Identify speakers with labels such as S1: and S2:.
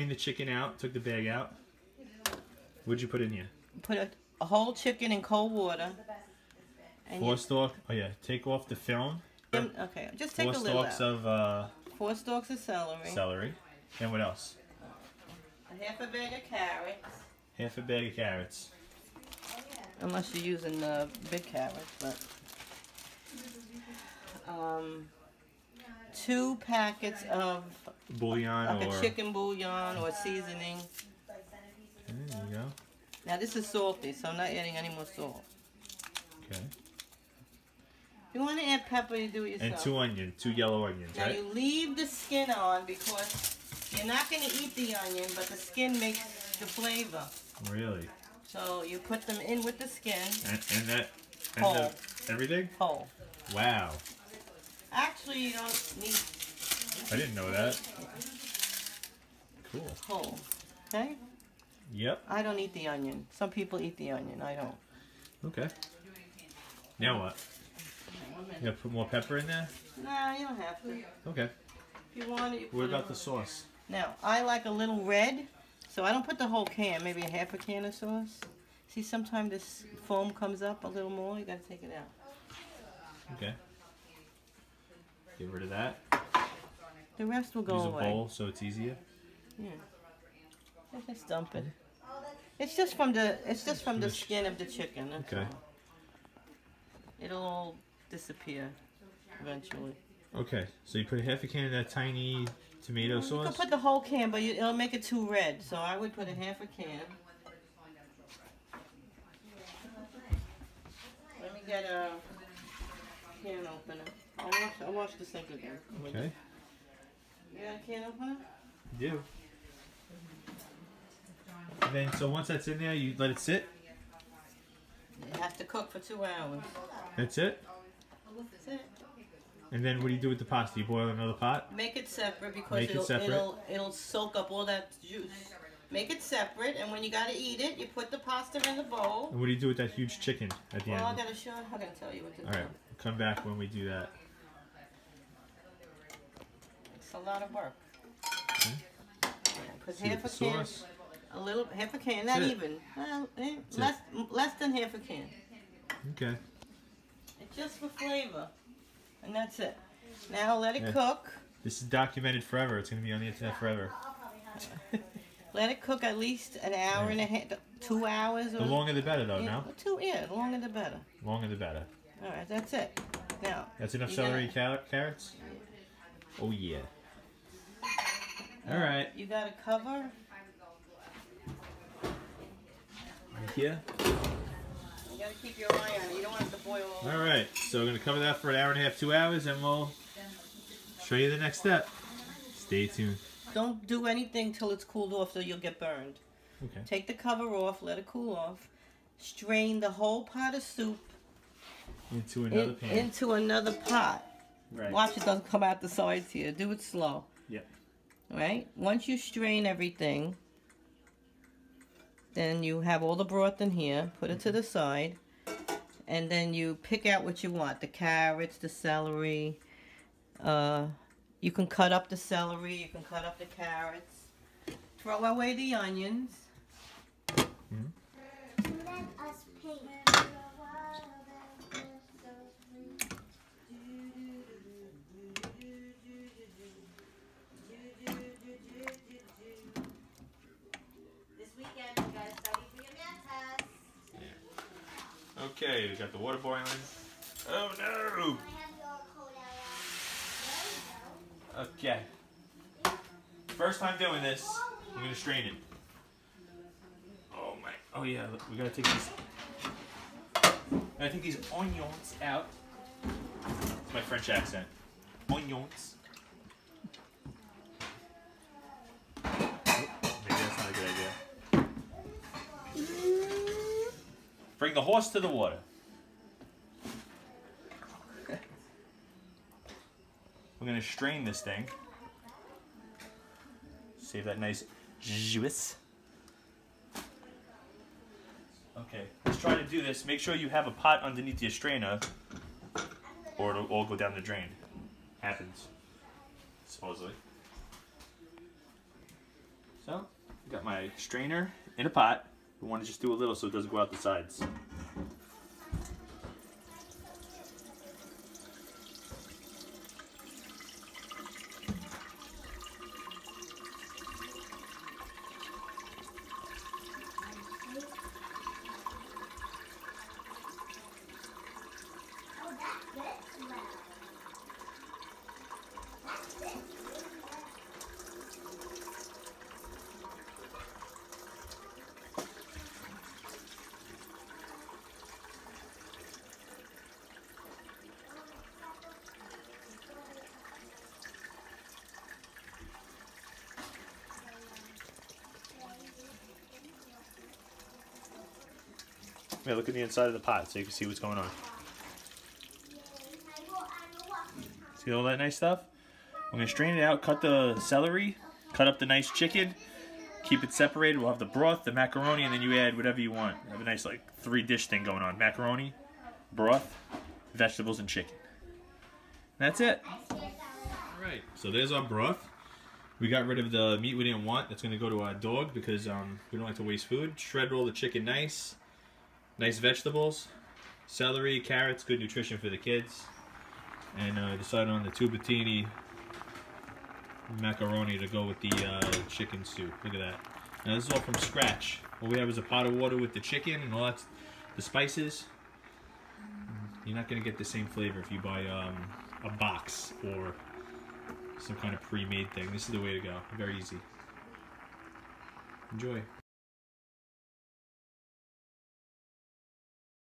S1: cleaned the chicken out, took the bag out. What'd you put in here?
S2: Put a whole chicken in cold water. And
S1: 4 stalks. Oh yeah, take off the film.
S2: Okay, just take a little out. 4 stalks of celery.
S1: Celery. And what else?
S2: A half a bag of carrots.
S1: Half a bag of carrots.
S2: Unless you're using the big carrots, but 2 packets of
S1: bouillon,
S2: like a chicken bouillon or seasoning.
S1: Okay, there you go.
S2: Now this is salty, so I'm not adding any more salt.
S1: Okay.
S2: If you want to add pepper, you do it yourself.
S1: And 2 onions, 2 yellow onions,
S2: now
S1: right?
S2: you leave the skin on because you're not going to eat the onion, but the skin makes the flavor.
S1: Really?
S2: So you put them in with the skin.
S1: And that? And
S2: whole.
S1: Everything?
S2: Whole.
S1: Wow.
S2: Actually, you don't need...
S1: I didn't know that. Cool.
S2: Whole. Okay?
S1: Yep.
S2: I don't eat the onion. Some people eat the onion. I don't.
S1: Okay. Now what? You gotta put more pepper in there?
S2: Nah, you don't have to.
S1: Okay.
S2: If you want it, you put
S1: What about the sauce?
S2: Now, I like a little red, so I don't put the whole can, maybe a half a can of sauce. See, sometimes this foam comes up a little more, you gotta take it out.
S1: Okay. Get rid of that.
S2: The rest will go
S1: Use
S2: away.
S1: a bowl so it's easier.
S2: Yeah. Just dump it. It's just from the skin of the chicken. That's
S1: Okay.
S2: all. It'll all disappear eventually.
S1: Okay, so you put half a can of that tiny tomato sauce?
S2: You can put the whole can, but it'll make it too red, so I would put a half a can. Let me get a can opener. I'll wash the sink again.
S1: Okay.
S2: You got a can opener?
S1: I do. And then, so once that's in there, you let it sit?
S2: It has to cook for 2 hours.
S1: That's it?
S2: That's it.
S1: And then what do you do with the pasta? You boil another pot?
S2: Make it separate because it'll soak up all that juice. Make it separate, and when you gotta eat it, you put the pasta in the bowl.
S1: And what do you do with that huge chicken at the end?
S2: Well, I gotta tell you what to do.
S1: Alright, come back when we do that.
S2: It's a lot of work.
S1: Okay.
S2: Put
S1: See
S2: half a
S1: the
S2: can,
S1: sauce.
S2: half a can, not even. Less than half a can.
S1: Okay.
S2: It's just for flavor. And that's it. Now let it cook.
S1: This is documented forever. It's going to be on the internet forever.
S2: Let it cook at least an hour and a half, 2 hours.
S1: The longer the better, though, no?
S2: The longer the better.
S1: Longer the better.
S2: Alright, that's it. Now.
S1: That's enough celery, carrots? Oh, yeah. Alright.
S2: You got to cover.
S1: Yeah.
S2: You got to keep your eye on it. You don't want it to boil over.
S1: Alright, so we're going to cover that for an hour and a half, 2 hours, and we'll show you the next step. Stay tuned.
S2: Don't do anything till it's cooled off so you'll get burned.
S1: Okay.
S2: Take the cover off, let it cool off. Strain the whole pot of soup
S1: into another pan.
S2: Into another pot.
S1: Right.
S2: Watch it doesn't come out the sides here. Do it slow.
S1: Yep.
S2: Right? Once you strain everything, then you have all the broth in here. Put it to the side. And then you pick out what you want. The carrots, the celery. You can cut up the celery. You can cut up the carrots. Throw away the onions.
S3: Let us paint.
S4: This weekend, you gotta study for your math test.
S1: Okay, we got the water boiling. Oh no! Okay. First time doing this, I'm gonna strain it. Oh my! Oh yeah, look, we gotta take these. I take these onions out. It's my French accent. Onions. Oh, maybe that's not a good idea. Bring the horse to the water. We're going to strain this thing. Save that nice juice. Okay, let's try to do this. Make sure you have a pot underneath your strainer or it'll all go down the drain. Happens, supposedly. So, Got my strainer in a pot. I want to just do a little so it doesn't go out the sides. Yeah, look at the inside of the pot so you can see what's going on. See all that nice stuff? I'm going to strain it out, cut the celery, cut up the nice chicken, keep it separated. We'll have the broth, the macaroni, and then you add whatever you want. Have a nice like 3-dish thing going on. Macaroni, broth, vegetables, and chicken. And that's it. Alright, so there's our broth. We got rid of the meat we didn't want. That's going to go to our dog because we don't like to waste food. Shred roll the chicken nice. Nice vegetables, celery, carrots, good nutrition for the kids. And decided on the tubatini macaroni to go with the chicken soup. Look at that. Now this is all from scratch. All we have is a pot of water with the chicken and all that, the spices. You're not going to get the same flavor if you buy a box or some kind of pre-made thing. This is the way to go. Very easy. Enjoy.